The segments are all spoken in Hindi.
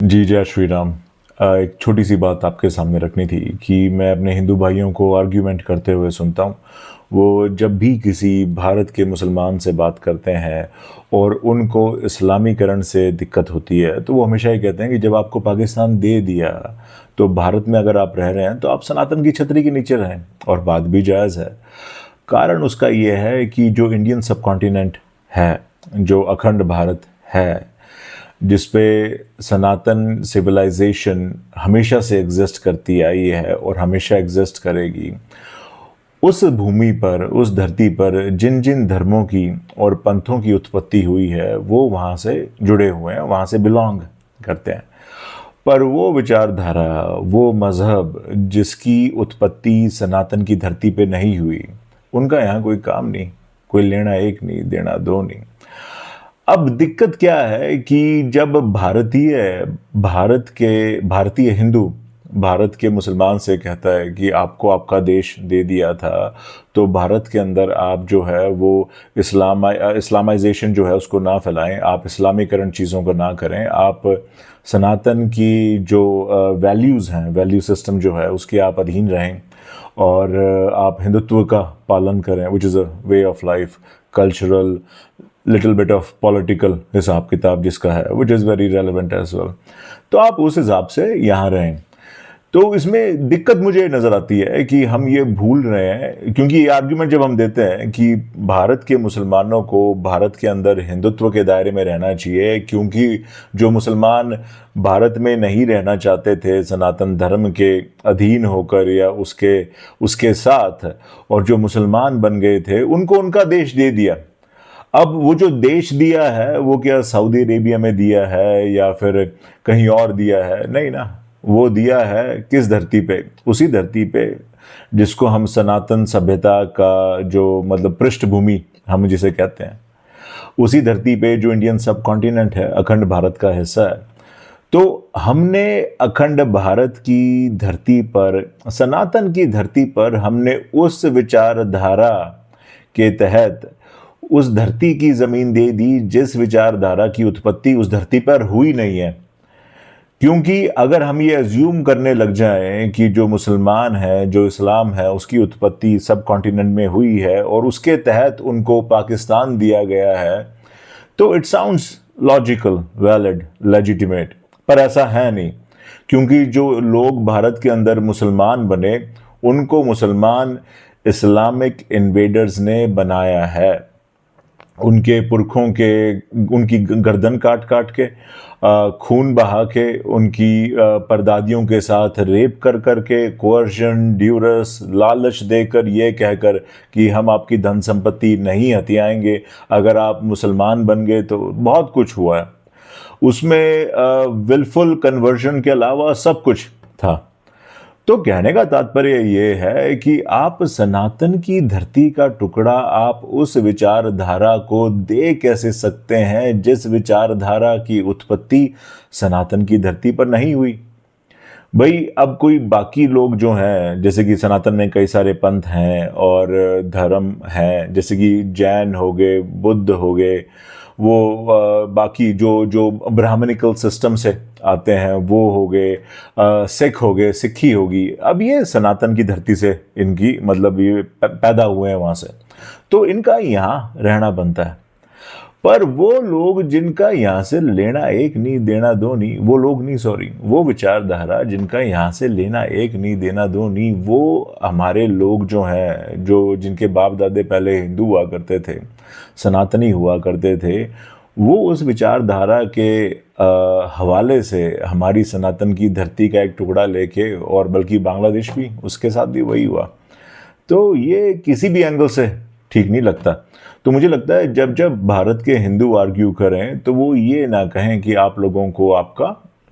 जी, जय श्री राम। एक छोटी सी बात आपके सामने रखनी थी कि मैं अपने हिंदू भाइयों को आर्ग्यूमेंट करते हुए सुनता हूँ। वो जब भी किसी भारत के मुसलमान से बात करते हैं और उनको इस्लामीकरण से दिक्कत होती है, तो वो हमेशा ये कहते हैं कि जब आपको पाकिस्तान दे दिया, तो भारत में अगर आप रह रहे हैं, तो आप सनातन की छतरी के नीचे रहें। और बात भी जायज़ है। कारण उसका ये है कि जो इंडियन सबकॉन्टिनेंट है, जो अखंड भारत है, जिस पे सनातन सिविलाइजेशन हमेशा से एग्जिस्ट करती आई है और हमेशा एग्जिस्ट करेगी, उस भूमि पर, उस धरती पर जिन जिन धर्मों की और पंथों की उत्पत्ति हुई है, वो वहाँ से जुड़े हुए हैं, वहाँ से बिलोंग करते हैं। पर वो विचारधारा, वो मज़हब जिसकी उत्पत्ति सनातन की धरती पे नहीं हुई, उनका यहाँ कोई काम नहीं, कोई लेना एक नहीं, देना दो नहीं। अब दिक्कत क्या है कि जब भारतीय हिंदू भारत के मुसलमान से कहता है कि आपको आपका देश दे दिया था, तो भारत के अंदर आप जो है वो इस्लामाइजेशन जो है उसको ना फैलाएं, आप इस्लामीकरण चीज़ों को ना करें, आप सनातन की जो वैल्यूज़ हैं, वैल्यू सिस्टम जो है उसके आप अधीन रहें, और आप हिंदुत्व का पालन करें, which is a way of life, cultural, little bit of political हिसाब किताब जिसका है, which is very relevant as well. तो आप उस हिसाब से यहाँ रहें। तो इसमें दिक्कत मुझे नज़र आती है कि हम ये भूल रहे हैं, क्योंकि ये आर्ग्यूमेंट जब हम देते हैं कि भारत के मुसलमानों को भारत के अंदर हिंदुत्व के दायरे में रहना चाहिए, क्योंकि जो मुसलमान भारत में नहीं रहना चाहते थे सनातन धर्म के अधीन होकर या उसके उसके साथ, और जो मुसलमान बन गए थे, उनको उनका देश दे दिया। अब वो जो देश दिया है, वो क्या सऊदी अरेबिया में दिया है या फिर कहीं और दिया है? नहीं ना। वो दिया है किस धरती पे? उसी धरती पे जिसको हम सनातन सभ्यता का जो मतलब पृष्ठभूमि हम जिसे कहते हैं, उसी धरती पे जो इंडियन सब कॉन्टिनेंट है, अखंड भारत का हिस्सा है। तो हमने अखंड भारत की धरती पर, सनातन की धरती पर, हमने उस विचारधारा के तहत उस धरती की जमीन दे दी जिस विचारधारा की उत्पत्ति उस धरती पर हुई नहीं है। क्योंकि अगर हम ये अज्यूम करने लग जाएं कि जो मुसलमान है, जो इस्लाम है, उसकी उत्पत्ति सब कॉन्टिनेंट में हुई है और उसके तहत उनको पाकिस्तान दिया गया है, तो it sounds logical, valid, legitimate. पर ऐसा है नहीं, क्योंकि जो लोग भारत के अंदर मुसलमान बने, उनको मुसलमान इस्लामिक इन्वेडर्स ने बनाया है। उनके पुरखों के, उनकी गर्दन काट काट के, खून बहा के, उनकी परदादियों के साथ रेप कर कर के, कोअर्शन, ड्यूरस, लालच देकर, ये कहकर कि हम आपकी धन संपत्ति नहीं हथियाएंगे अगर आप मुसलमान बन गए, तो बहुत कुछ हुआ है उसमें। विलफुल कन्वर्जन के अलावा सब कुछ था। तो कहने का तात्पर्य ये है कि आप सनातन की धरती का टुकड़ा आप उस विचारधारा को दे कैसे सकते हैं जिस विचारधारा की उत्पत्ति सनातन की धरती पर नहीं हुई। भाई, अब कोई बाकी लोग जो हैं, जैसे कि सनातन में कई सारे पंथ हैं और धर्म हैं, जैसे कि जैन हो गए, बुद्ध हो गए, वो बाकी जो जो ब्राह्मणिकल सिस्टम से आते हैं वो हो गए, सिख हो गए, सिक्खी होगी। अब ये सनातन की धरती से इनकी मतलब ये पैदा हुए हैं वहाँ से, तो इनका यहाँ रहना बनता है। पर वो लोग जिनका यहाँ से लेना एक नहीं, देना दो नहीं, वो लोग नहीं, सॉरी, वो विचारधारा जिनका यहाँ से लेना एक नहीं, देना दो नहीं, वो हमारे लोग जो हैं, जो जिनके बाप दादे पहले हिंदू हुआ करते थे, सनातनी हुआ करते थे, वो उस विचारधारा के हवाले से हमारी सनातन की धरती का एक टुकड़ा लेके, और बल्कि बांग्लादेश भी, उसके साथ भी वही हुआ। तो ये किसी भी एंगल से ठीक नहीं लगता। तो मुझे लगता है जब जब भारत के हिंदू आर्ग्यू करें, तो वो ये ना कहें कि आप लोगों को आपका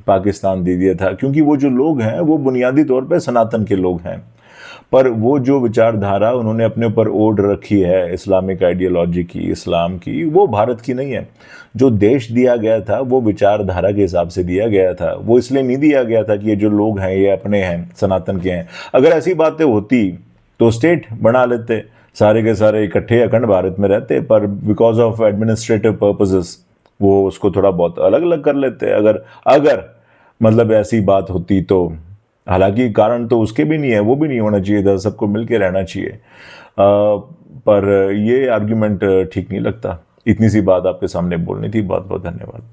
पाकिस्तान दे दिया था, क्योंकि वो जो लोग हैं वो बुनियादी तौर पे सनातन के लोग हैं। पर वो जो विचारधारा उन्होंने अपने ऊपर ओढ़ रखी है इस्लामिक आइडियोलॉजी की, इस्लाम की, वो भारत की नहीं है। जो देश दिया गया था वो विचारधारा के हिसाब से दिया गया था, वो इसलिए नहीं दिया गया था कि ये जो लोग हैं ये अपने हैं, सनातन के हैं। अगर ऐसी बातें होती तो स्टेट बना लेते, सारे के सारे इकट्ठे अखंड भारत में रहते, पर बिकॉज ऑफ एडमिनिस्ट्रेटिव पर्पसेस वो उसको थोड़ा बहुत अलग अलग कर लेते। अगर अगर मतलब ऐसी बात होती तो, हालांकि कारण तो उसके भी नहीं है, वो भी नहीं होना चाहिए था, सबको मिलके रहना चाहिए। पर ये आर्ग्यूमेंट ठीक नहीं लगता। इतनी सी बात आपके सामने बोलनी थी। बहुत बहुत धन्यवाद।